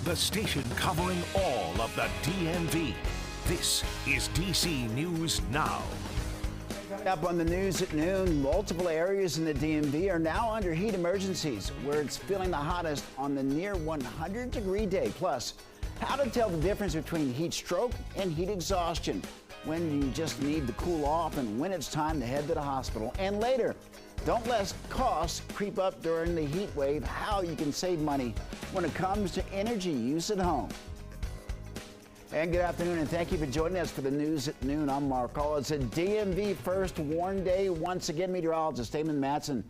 the station covering all of the DMV. This is DC News Now. Up on the news at noon, multiple areas in the DMV are now under heat emergencies, where it's feeling the hottest on the near 100-degree day. Plus, how to tell the difference between heat stroke and heat exhaustion, when you just need to cool off and when it's time to head to the hospital. And later, don't let costs creep up during the heat wave, how you can save money when it comes to energy use at home. And good afternoon, and thank you for joining us for the news at noon. I'm Mark Hall. It's a DMV first warm day. Once again, meteorologist Damon Matson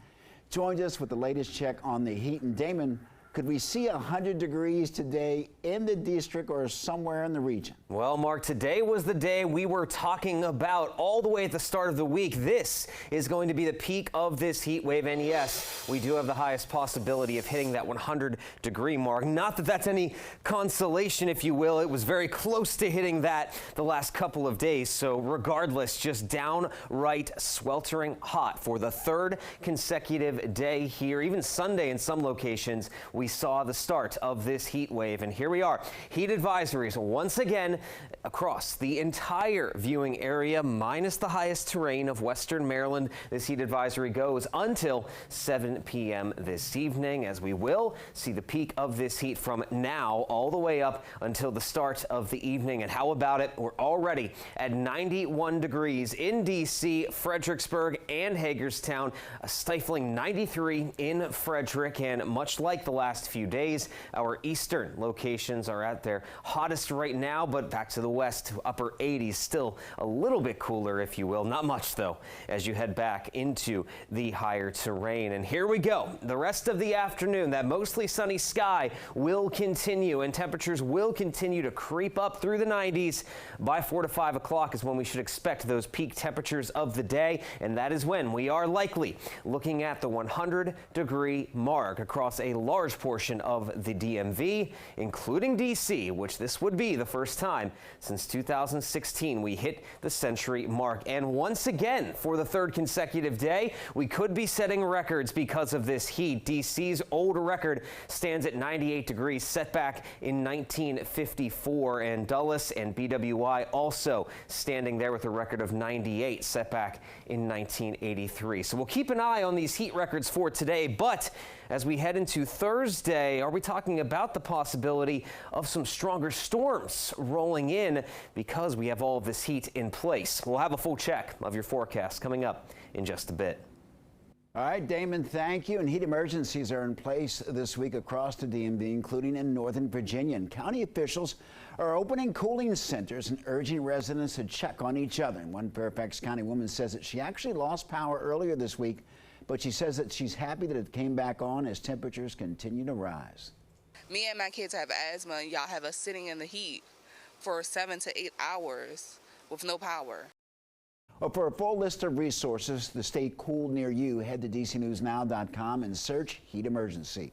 joined us with the latest check on the heat. And Damon, could we see 100 degrees today in the district or somewhere in the region? Well, Mark, today was the day we were talking about all the way at the start of the week. This is going to be the peak of this heat wave. And yes, we do have the highest possibility of hitting that 100-degree mark. Not that that's any consolation, if you will. It was very close to hitting that the last couple of days. So regardless, just downright sweltering hot for the third consecutive day here. Even Sunday in some locations, we saw the start of this heat wave, and here we are. Heat advisories once again across the entire viewing area, minus the highest terrain of western Maryland. This heat advisory goes until 7 p.m. this evening, as we will see the peak of this heat from now all the way up until the start of the evening. And how about it? We're already at 91 degrees in D.C., Fredericksburg, and Hagerstown, a stifling 93 in Frederick, and much like the last few days, our eastern locations are at their hottest right now, but back to the west, upper 80s, still a little bit cooler, if you will. Not much, though, as you head back into the higher terrain. And here we go. The rest of the afternoon, that mostly sunny sky will continue, and temperatures will continue to creep up through the 90s. By 4 to 5 o'clock is when we should expect those peak temperatures of the day, and that is when we are likely looking at the 100-degree mark across a large portion of the DMV, including D.C., which this would be the first time since 2016 we hit the century mark. And once again, for the third consecutive day, we could be setting records because of this heat. D.C.'s old record stands at 98 degrees, set back in 1954, and Dulles and BWI also standing there with a record of 98, set back in 1983. So we'll keep an eye on these heat records for today, but as we head into Thursday, are we talking about the possibility of some stronger storms rolling in because we have all of this heat in place? We'll have a full check of your forecast coming up in just a bit. All right, Damon, thank you. And heat emergencies are in place this week across the DMV, including in Northern Virginia. And county officials are opening cooling centers and urging residents to check on each other. And one Fairfax County woman says that she actually lost power earlier this week, but she says that she's happy that it came back on as temperatures continue to rise. Me and my kids have asthma, and y'all have us sitting in the heat for 7 to 8 hours with no power. Well, for a full list of resources to stay cool near you, head to DCNewsNow.com and search heat emergency.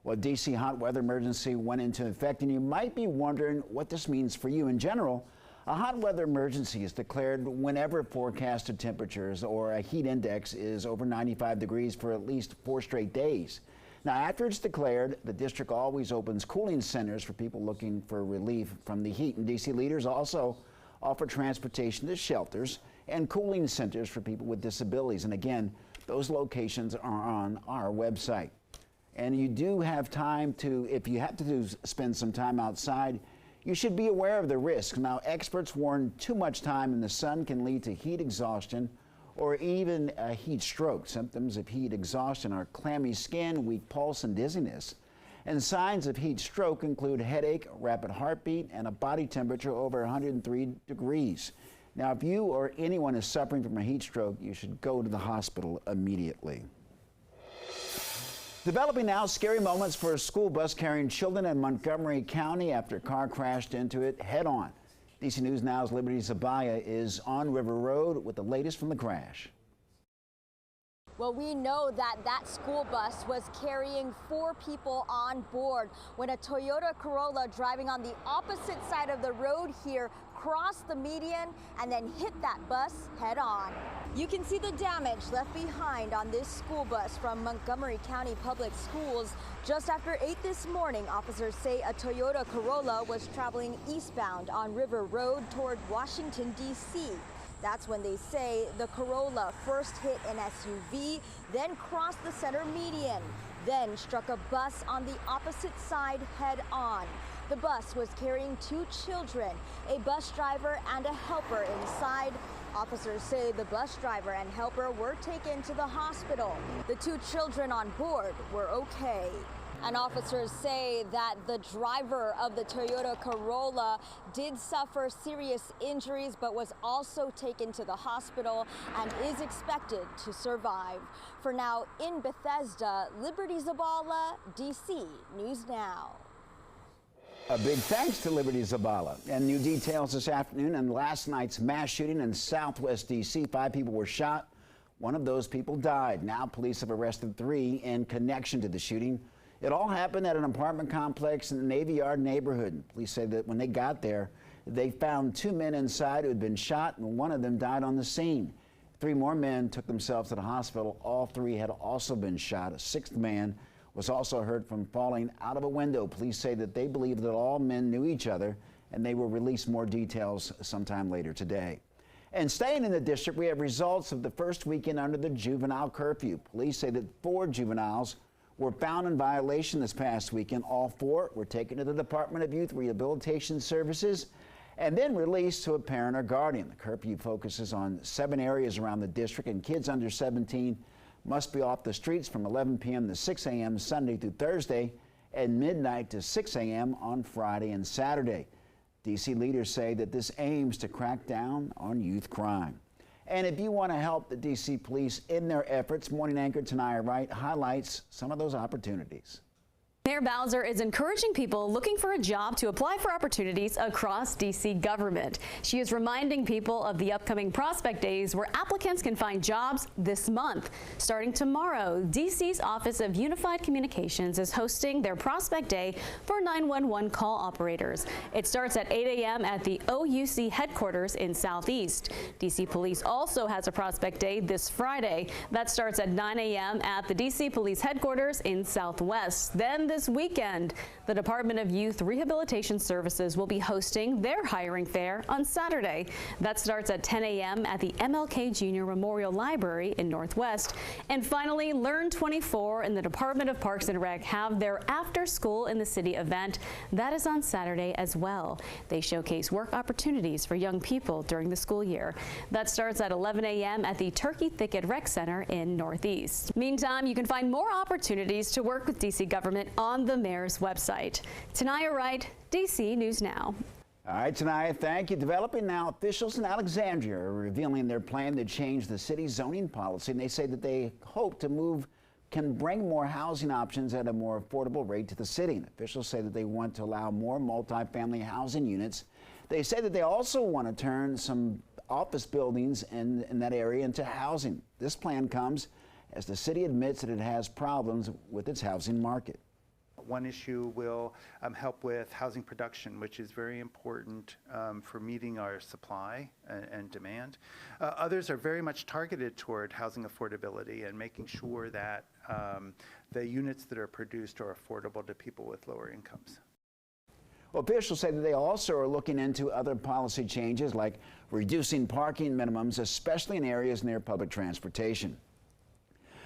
Well, DC hot weather emergency went into effect, and you might be wondering what this means for you. In general, a hot weather emergency is declared whenever forecasted temperatures or a heat index is over 95 degrees for at least 4 straight days. Now, after it's declared, the district always opens cooling centers for people looking for relief from the heat. And DC leaders also offer transportation to shelters and cooling centers for people with disabilities. And again, those locations are on our website. And you do have time to, if you have to spend some time outside, you should be aware of the risks. Now, experts warn too much time in the sun can lead to heat exhaustion or even a heat stroke. Symptoms of heat exhaustion are clammy skin, weak pulse, and dizziness. And signs of heat stroke include headache, rapid heartbeat, and a body temperature over 103 degrees. Now, if you or anyone is suffering from a heat stroke, you should go to the hospital immediately. Developing now, scary moments for a school bus carrying children in Montgomery County after a car crashed into it head on. DC News Now's Liberty Zabaya is on River Road with the latest from the crash. Well, we know that school bus was carrying 4 people on board when a Toyota Corolla driving on the opposite side of the road here cross the median and then hit that bus head on. You can see the damage left behind on this school bus from Montgomery County Public Schools. Just after 8 this morning, officers say a Toyota Corolla was traveling eastbound on River Road toward Washington, D.C. That's when they say the Corolla first hit an SUV, then crossed the center median, then struck a bus on the opposite side head on. The bus was carrying 2 children, a bus driver and a helper inside. Officers say the bus driver and helper were taken to the hospital. The 2 children on board were okay. And officers say that the driver of the Toyota Corolla did suffer serious injuries, but was also taken to the hospital and is expected to survive. For now, in Bethesda, Liberty Zabala, DC News Now. A big thanks to Liberty Zabala. And new details this afternoon on last night's mass shooting in Southwest D.C. 5 people were shot. One of those people died. Now police have arrested 3 in connection to the shooting. It all happened at an apartment complex in the Navy Yard neighborhood. Police say that when they got there, they found 2 men inside who had been shot, and one of them died on the scene. 3 more men took themselves to the hospital. All 3 had also been shot. A 6th man was also hurt from falling out of a window. Police say that they believe that all men knew each other, and they will release more details sometime later today. And staying in the district, we have results of the first weekend under the juvenile curfew. Police say that 4 juveniles were found in violation this past weekend. All 4 were taken to the Department of Youth Rehabilitation Services and then released to a parent or guardian. The curfew focuses on 7 areas around the district, and kids under 17 must be off the streets from 11 p.m. to 6 a.m. Sunday through Thursday and midnight to 6 a.m. on Friday and Saturday. D.C. leaders say that this aims to crack down on youth crime. And if you want to help the D.C. police in their efforts, morning anchor Tanaya Wright highlights some of those opportunities. Mayor Bowser is encouraging people looking for a job to apply for opportunities across D.C. government. She is reminding people of the upcoming Prospect Days where applicants can find jobs this month. Starting tomorrow, D.C.'s Office of Unified Communications is hosting their Prospect Day for 911 call operators. It starts at 8 a.m. at the OUC headquarters in Southeast. D.C. Police also has a Prospect Day this Friday. That starts at 9 a.m. at the D.C. Police headquarters in Southwest. Then this weekend, the Department of Youth Rehabilitation Services will be hosting their hiring fair on Saturday. That starts at 10 a.m. at the MLK Jr. Memorial Library in Northwest. And finally, Learn 24 and the Department of Parks and Rec have their After School in the City event. That is on Saturday as well. They showcase work opportunities for young people during the school year. That starts at 11 a.m. at the Turkey Thicket Rec Center in Northeast. Meantime, you can find more opportunities to work with D.C. government on the mayor's website. Tanaya Wright, D.C. News Now. All right, Tanaya, thank you. Developing now, officials in Alexandria are revealing their plan to change the city's zoning policy, and they say that they hope to can bring more housing options at a more affordable rate to the city. And officials say that they want to allow more multifamily housing units. They say that they also want to turn some office buildings in that area into housing. This plan comes as the city admits that it has problems with its housing market. One issue will help with housing production, which is very important for meeting our supply and demand. Others are very much targeted toward housing affordability and making sure that the units that are produced are affordable to people with lower incomes. Well, officials say that they also are looking into other policy changes like reducing parking minimums, especially in areas near public transportation.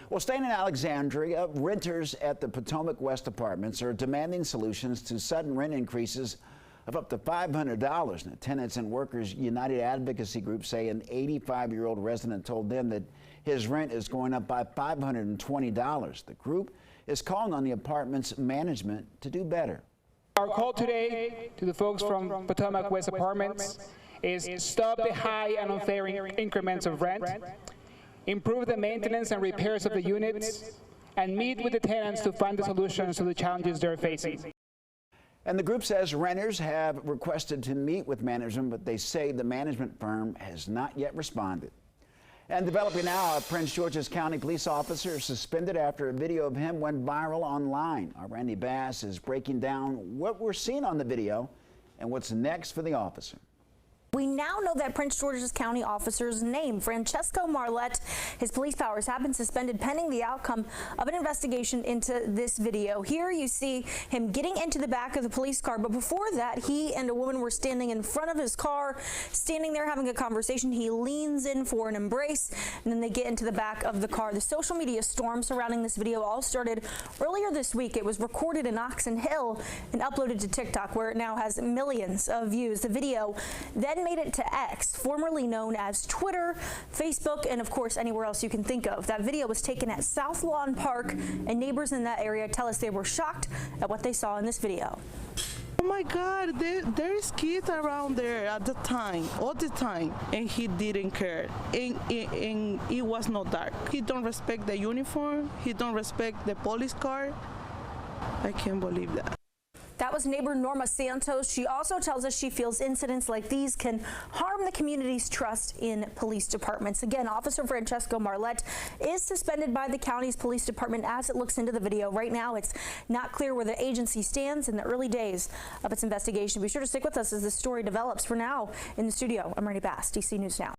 Well, staying in Alexandria, renters at the Potomac West Apartments are demanding solutions to sudden rent increases of up to $500. Now, Tenants and Workers United Advocacy Group say an 85-year-old resident told them that his rent is going up by $520. The group is calling on the apartment's management to do better. Our call today to the folks from Potomac West Apartments is stop the high and unfair increments of rent, improve the maintenance and repairs of the units, and meet with the tenants to find the solutions to the challenges they're facing. And the group says renters have requested to meet with management, but they say the management firm has not yet responded. And developing now, a Prince George's County police officer is suspended after a video of him went viral online. Our Randy Bass is breaking down what we're seeing on the video and what's next for the officer. We now know that Prince George's County officer's name, Francesco Marlette. His police powers have been suspended pending the outcome of an investigation into this video. Here you see him getting into the back of the police car, but before that, he and a woman were standing in front of his car, standing there having a conversation. He leans in for an embrace, and then they get into the back of the car. The social media storm surrounding this video all started earlier this week. It was recorded in Oxon Hill and uploaded to TikTok, where it now has millions of views. The video then made it to X, formerly known as Twitter, Facebook, and of course anywhere else you can think of. That video was taken at South Lawn Park, and neighbors in that area tell us they were shocked at what they saw in this video. Oh my God, there's kids around there at the time, all the time, and he didn't care. And it was not dark. He don't respect the uniform. He don't respect the police car. I can't believe that. That was neighbor Norma Santos. She also tells us she feels incidents like these can harm the community's trust in police departments. Again, Officer Francesco Marlette is suspended by the county's police department as it looks into the video. Right now, it's not clear where the agency stands in the early days of its investigation. Be sure to stick with us as this story develops. For now, in the studio, I'm Rainey Bass, DC News Now.